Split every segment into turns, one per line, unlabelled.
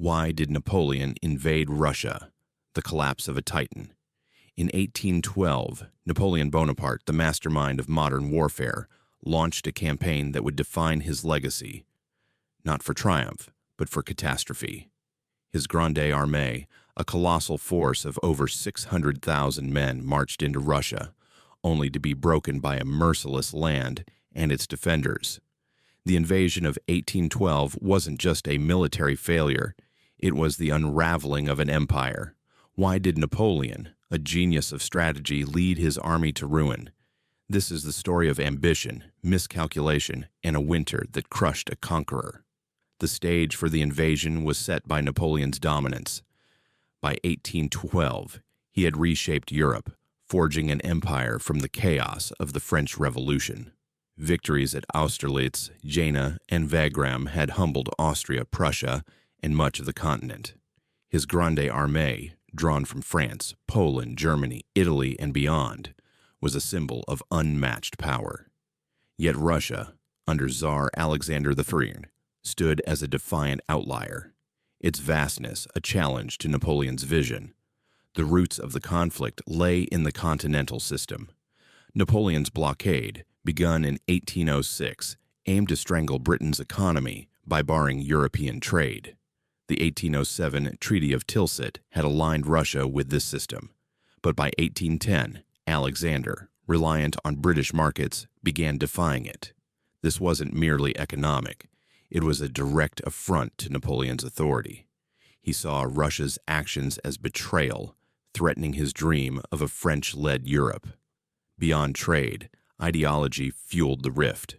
Why did Napoleon invade Russia? The collapse of a titan. In 1812, Napoleon Bonaparte, the mastermind of modern warfare, launched a campaign that would define his legacy, not for triumph, but for catastrophe. His Grande Armée, a colossal force of over 600,000 men, marched into Russia, only to be broken by a merciless land and its defenders. The invasion of 1812 wasn't just a military failure, it was the unraveling of an empire. Why did Napoleon, a genius of strategy, lead his army to ruin? This is the story of ambition, miscalculation, and a winter that crushed a conqueror. The stage for the invasion was set by Napoleon's dominance. By 1812, he had reshaped Europe, forging an empire from the chaos of the French Revolution. Victories at Austerlitz, Jena, and Wagram had humbled Austria, Prussia, and much of the continent. His Grande Armée, drawn from France, Poland, Germany, Italy, and beyond, was a symbol of unmatched power. Yet Russia, under Tsar Alexander III, stood as a defiant outlier, its vastness a challenge to Napoleon's vision. The roots of the conflict lay in the Continental System. Napoleon's blockade, begun in 1806, aimed to strangle Britain's economy by barring European trade. The 1807 Treaty of Tilsit had aligned Russia with this system, but by 1810, Alexander, reliant on British markets, began defying it. This wasn't merely economic. It was a direct affront to Napoleon's authority. He saw Russia's actions as betrayal, threatening his dream of a French-led Europe. Beyond trade, ideology fueled the rift.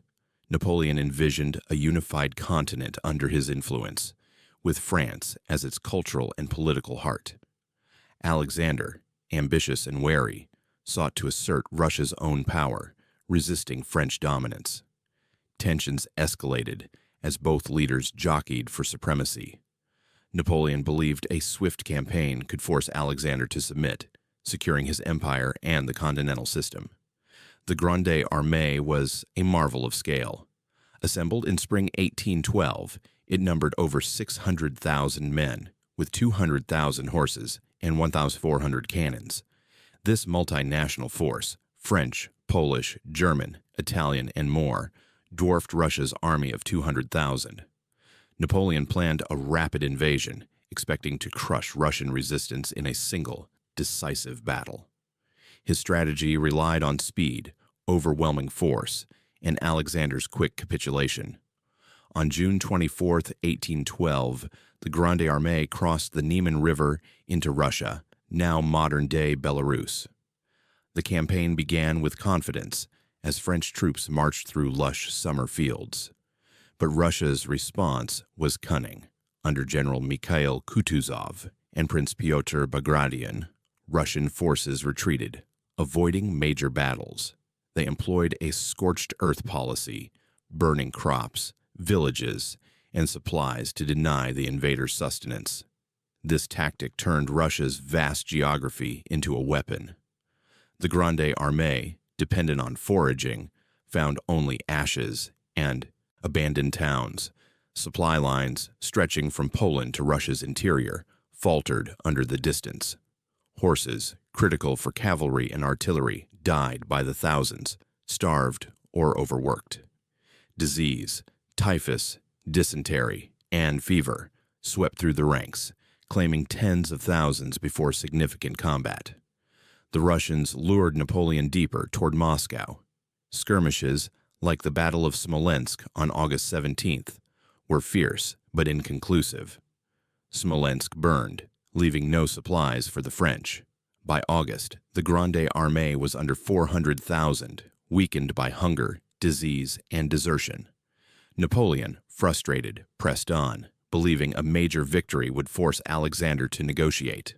Napoleon envisioned a unified continent under his influence, with France as its cultural and political heart. Alexander, ambitious and wary, sought to assert Russia's own power, resisting French dominance. Tensions escalated as both leaders jockeyed for supremacy. Napoleon believed a swift campaign could force Alexander to submit, securing his empire and the Continental System. The Grande Armée was a marvel of scale. Assembled in spring 1812, it numbered over 600,000 men, with 200,000 horses and 1,400 cannons. This multinational force, French, Polish, German, Italian, and more, dwarfed Russia's army of 200,000. Napoleon planned a rapid invasion, expecting to crush Russian resistance in a single, decisive battle. His strategy relied on speed, overwhelming force, and Alexander's quick capitulation. On June 24, 1812, the Grande Armée crossed the Niemen River into Russia, now modern-day Belarus. The campaign began with confidence, as French troops marched through lush summer fields. But Russia's response was cunning. Under General Mikhail Kutuzov and Prince Pyotr Bagration, Russian forces retreated, avoiding major battles. They employed a scorched-earth policy, burning crops, villages, and supplies to deny the invaders sustenance. This tactic turned Russia's vast geography into a weapon. The Grande Armée, dependent on foraging, found only ashes and abandoned towns. Supply lines, stretching from Poland to Russia's interior, faltered under the distance. Horses, critical for cavalry and artillery, died by the thousands, starved or overworked. Disease, typhus, dysentery, and fever swept through the ranks, claiming tens of thousands before significant combat. The Russians lured Napoleon deeper toward Moscow. Skirmishes, like the Battle of Smolensk on August 17th, were fierce but inconclusive. Smolensk burned, leaving no supplies for the French. By August, the Grande Armée was under 400,000, weakened by hunger, disease, and desertion. Napoleon, frustrated, pressed on, believing a major victory would force Alexander to negotiate.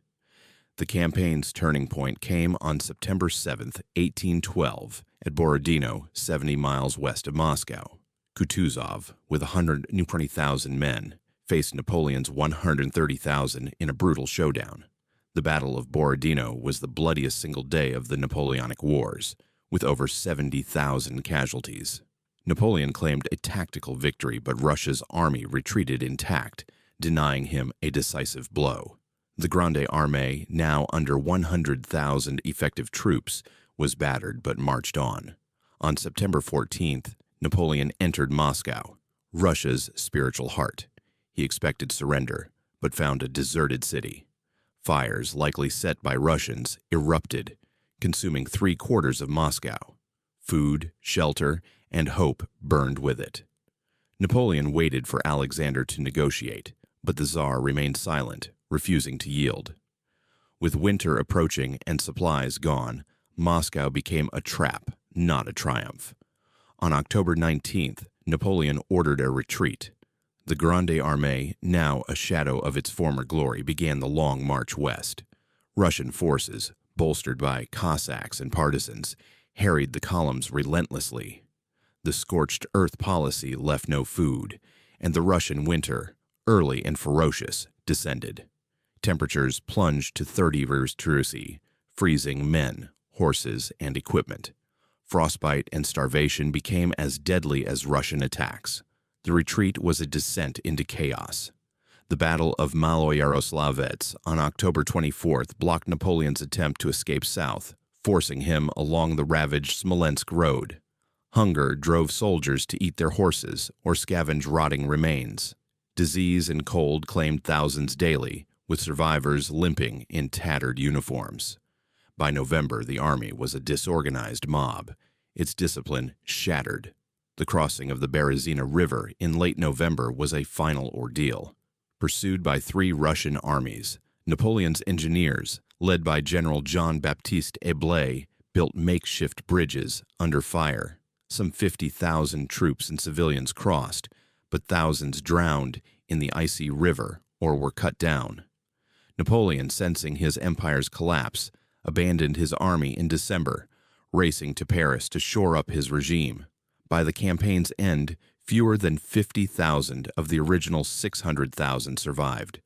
The campaign's turning point came on September 7, 1812, at Borodino, 70 miles west of Moscow. Kutuzov, with 120,000 men, faced Napoleon's 130,000 in a brutal showdown. The Battle of Borodino was the bloodiest single day of the Napoleonic Wars, with over 70,000 casualties. Napoleon claimed a tactical victory, but Russia's army retreated intact, denying him a decisive blow. The Grande Armée, now under 100,000 effective troops, was battered but marched on. On September 14th, Napoleon entered Moscow, Russia's spiritual heart. He expected surrender, but found a deserted city. Fires, likely set by Russians, erupted, consuming 3/4 of Moscow. Food, shelter, and hope burned with it. Napoleon waited for Alexander to negotiate, but the Tsar remained silent, refusing to yield. With winter approaching and supplies gone, Moscow became a trap, not a triumph. On October 19th, Napoleon ordered a retreat. The Grande Armée, now a shadow of its former glory, began the long march west. Russian forces, bolstered by Cossacks and partisans, harried the columns relentlessly. The scorched-earth policy left no food, and the Russian winter, early and ferocious, descended. Temperatures plunged to 30°C, freezing men, horses, and equipment. Frostbite and starvation became as deadly as Russian attacks. The retreat was a descent into chaos. The Battle of Maloyaroslavets on October 24th blocked Napoleon's attempt to escape south, forcing him along the ravaged Smolensk road. Hunger drove soldiers to eat their horses or scavenge rotting remains. Disease and cold claimed thousands daily, with survivors limping in tattered uniforms. By November, the army was a disorganized mob, its discipline shattered. The crossing of the Berezina River in late November was a final ordeal. Pursued by 3 Russian armies, Napoleon's engineers, led by General Jean-Baptiste Eblé, built makeshift bridges under fire. Some 50,000 troops and civilians crossed, but thousands drowned in the icy river or were cut down. Napoleon, sensing his empire's collapse, abandoned his army in December, racing to Paris to shore up his regime. By the campaign's end, fewer than 50,000 of the original 600,000 survived.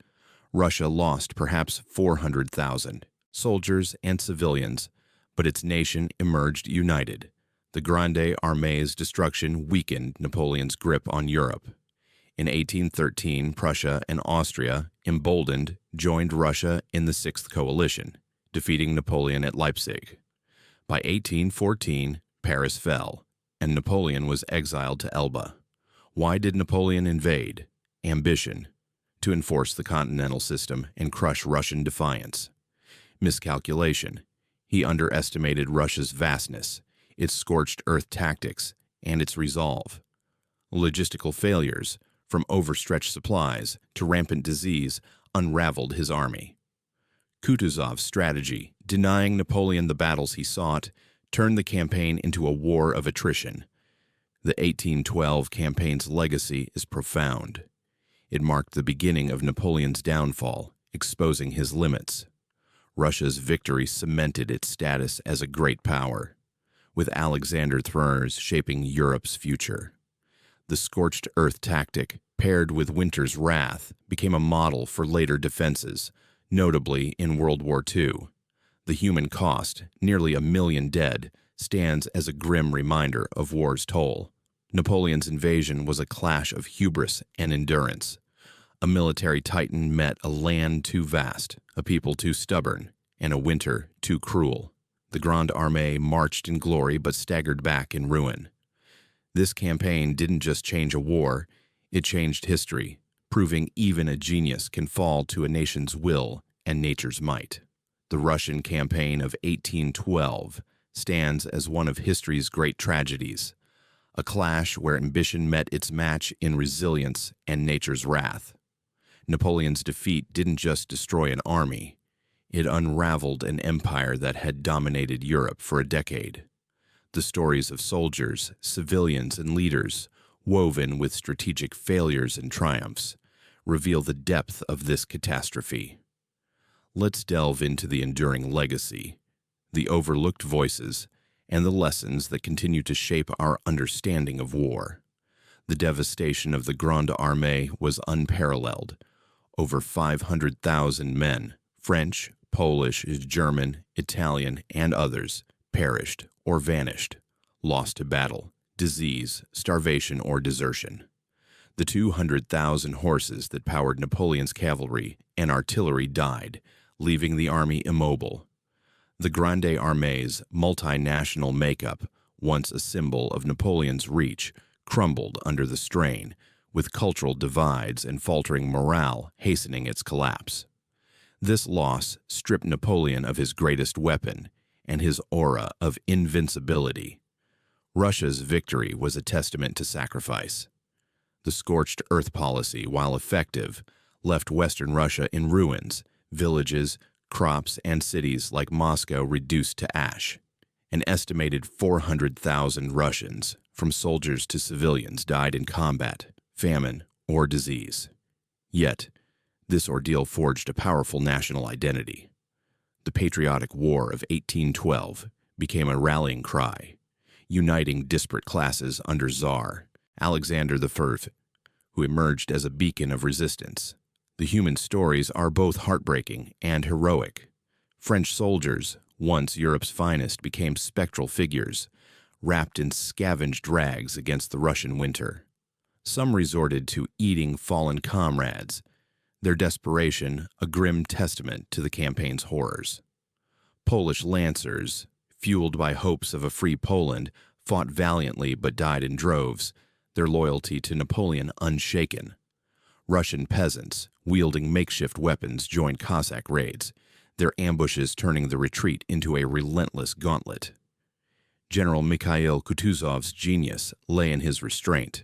Russia lost perhaps 400,000, soldiers and civilians, but its nation emerged united. The Grande Armée's destruction weakened Napoleon's grip on Europe. In 1813, Prussia and Austria, emboldened, joined Russia in the Sixth Coalition, defeating Napoleon at Leipzig. By 1814, Paris fell, and Napoleon was exiled to Elba. Why did Napoleon invade? Ambition, to enforce the Continental System and crush Russian defiance. Miscalculation, he underestimated Russia's vastness, its scorched-earth tactics, and its resolve. Logistical failures, from overstretched supplies to rampant disease, unraveled his army. Kutuzov's strategy, denying Napoleon the battles he sought, turned the campaign into a war of attrition. The 1812 campaign's legacy is profound. It marked the beginning of Napoleon's downfall, exposing his limits. Russia's victory cemented its status as a great power, with Alexander Thurs shaping Europe's future. The scorched earth tactic, paired with winter's wrath, became a model for later defenses, notably in World War II. The human cost, nearly 1 million dead, stands as a grim reminder of war's toll. Napoleon's invasion was a clash of hubris and endurance. A military titan met a land too vast, a people too stubborn, and a winter too cruel. The Grande Armée marched in glory but staggered back in ruin. This campaign didn't just change a war, it changed history, proving even a genius can fall to a nation's will and nature's might. The Russian campaign of 1812 stands as one of history's great tragedies, a clash where ambition met its match in resilience and nature's wrath. Napoleon's defeat didn't just destroy an army, it unraveled an empire that had dominated Europe for a decade. The stories of soldiers, civilians, and leaders, woven with strategic failures and triumphs, reveal the depth of this catastrophe. Let's delve into the enduring legacy, the overlooked voices, and the lessons that continue to shape our understanding of war. The devastation of the Grande Armée was unparalleled. Over 500,000 men, French, Polish, German, Italian, and others, perished or vanished, lost to battle, disease, starvation, or desertion. The 200,000 horses that powered Napoleon's cavalry and artillery died, leaving the army immobile. The Grande Armée's multinational makeup, once a symbol of Napoleon's reach, crumbled under the strain, with cultural divides and faltering morale hastening its collapse. This loss stripped Napoleon of his greatest weapon and his aura of invincibility. Russia's victory was a testament to sacrifice. The scorched-earth policy, while effective, left Western Russia in ruins, villages, crops, and cities like Moscow reduced to ash. An estimated 400,000 Russians, from soldiers to civilians, died in combat, famine, or disease. Yet, this ordeal forged a powerful national identity. The Patriotic War of 1812 became a rallying cry, uniting disparate classes under Tsar Alexander I, who emerged as a beacon of resistance. The human stories are both heartbreaking and heroic. French soldiers, once Europe's finest, became spectral figures, wrapped in scavenged rags against the Russian winter. Some resorted to eating fallen comrades, their desperation a grim testament to the campaign's horrors. Polish lancers, fueled by hopes of a free Poland, fought valiantly but died in droves, their loyalty to Napoleon unshaken. Russian peasants, wielding makeshift weapons, joined Cossack raids, their ambushes turning the retreat into a relentless gauntlet. General Mikhail Kutuzov's genius lay in his restraint.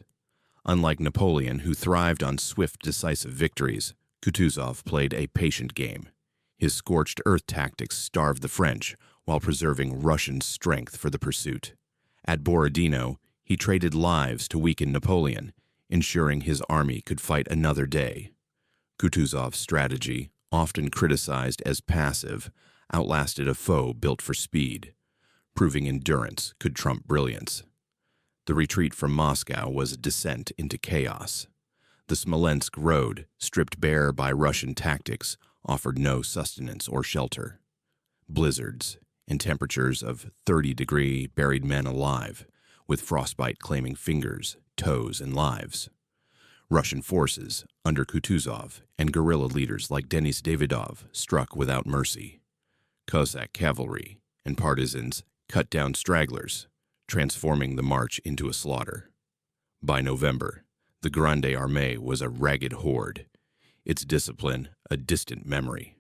Unlike Napoleon, who thrived on swift, decisive victories, Kutuzov played a patient game. His scorched earth tactics starved the French while preserving Russian strength for the pursuit. At Borodino, he traded lives to weaken Napoleon, ensuring his army could fight another day. Kutuzov's strategy, often criticized as passive, outlasted a foe built for speed, proving endurance could trump brilliance. The retreat from Moscow was a descent into chaos. The Smolensk road, stripped bare by Russian tactics, offered no sustenance or shelter. Blizzards and temperatures of 30-degree buried men alive, with frostbite claiming fingers, toes, and lives. Russian forces, under Kutuzov, and guerrilla leaders like Denis Davidov struck without mercy. Cossack cavalry and partisans cut down stragglers, transforming the march into a slaughter. By November, the Grande Armée was a ragged horde, its discipline a distant memory.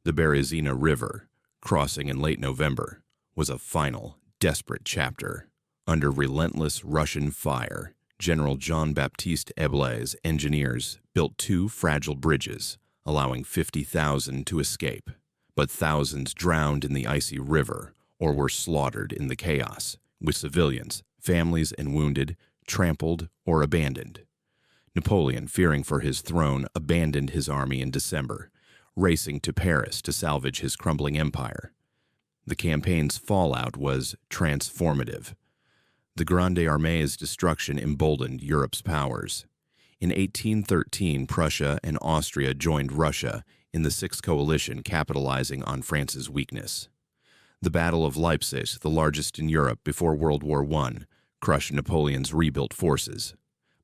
The Berezina River, crossing in late November, was a final, desperate chapter. Under relentless Russian fire, General Jean-Baptiste Eblé's engineers built 2 fragile bridges, allowing 50,000 to escape, but thousands drowned in the icy river or were slaughtered in the chaos, with civilians, families, and wounded trampled or abandoned. Napoleon, fearing for his throne, abandoned his army in December, racing to Paris to salvage his crumbling empire. The campaign's fallout was transformative. The Grande Armée's destruction emboldened Europe's powers. In 1813, Prussia and Austria joined Russia in the Sixth Coalition, capitalizing on France's weakness. The Battle of Leipzig, the largest in Europe before World War I, crushed Napoleon's rebuilt forces.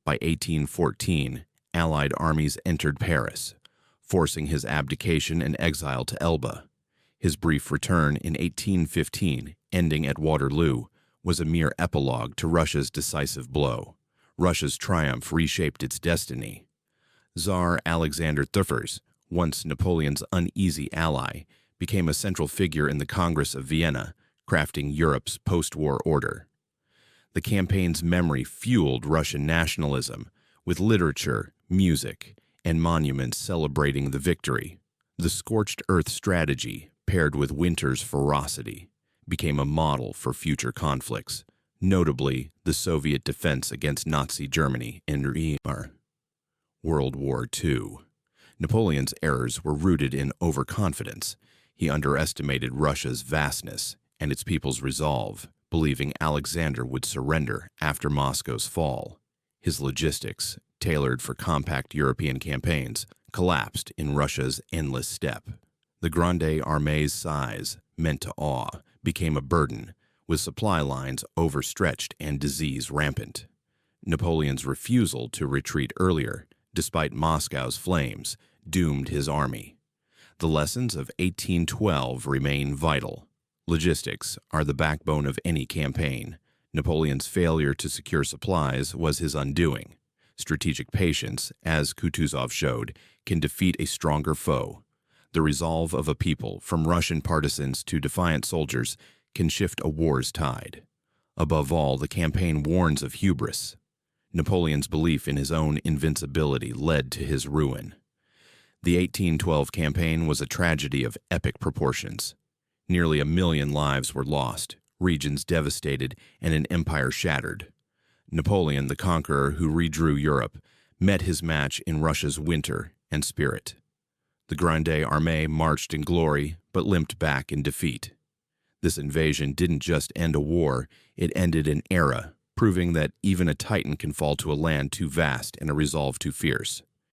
By 1814, Allied armies entered Paris, forcing his abdication and exile to Elba. His brief return in 1815, ending at Waterloo, was a mere epilogue to Russia's decisive blow. Russia's triumph reshaped its destiny. Tsar Alexander I, once Napoleon's uneasy ally, became a central figure in the Congress of Vienna, crafting Europe's post-war order. The campaign's memory fueled Russian nationalism, with literature, music, and monuments celebrating the victory. The scorched earth strategy, paired with winter's ferocity, became a model for future conflicts, notably the Soviet defense against Nazi Germany in World War II. Napoleon's errors were rooted in overconfidence. He underestimated Russia's vastness and its people's resolve, believing Alexander would surrender after Moscow's fall. His logistics, tailored for compact European campaigns, collapsed in Russia's endless steppe. The Grande Armée's size, meant to awe, became a burden, with supply lines overstretched and disease rampant. Napoleon's refusal to retreat earlier, despite Moscow's flames, doomed his army. The lessons of 1812 remain vital. Logistics are the backbone of any campaign. Napoleon's failure to secure supplies was his undoing. Strategic patience, as Kutuzov showed, can defeat a stronger foe. The resolve of a people, from Russian partisans to defiant soldiers, can shift a war's tide. Above all, the campaign warns of hubris. Napoleon's belief in his own invincibility led to his ruin. The 1812 campaign was a tragedy of epic proportions. Nearly 1 million lives were lost, regions devastated, and an empire shattered. Napoleon, the conqueror who redrew Europe, met his match in Russia's winter and spirit. The Grande Armée marched in glory, but limped back in defeat. This invasion didn't just end a war, it ended an era, proving that even a titan can fall to a land too vast and a resolve too fierce.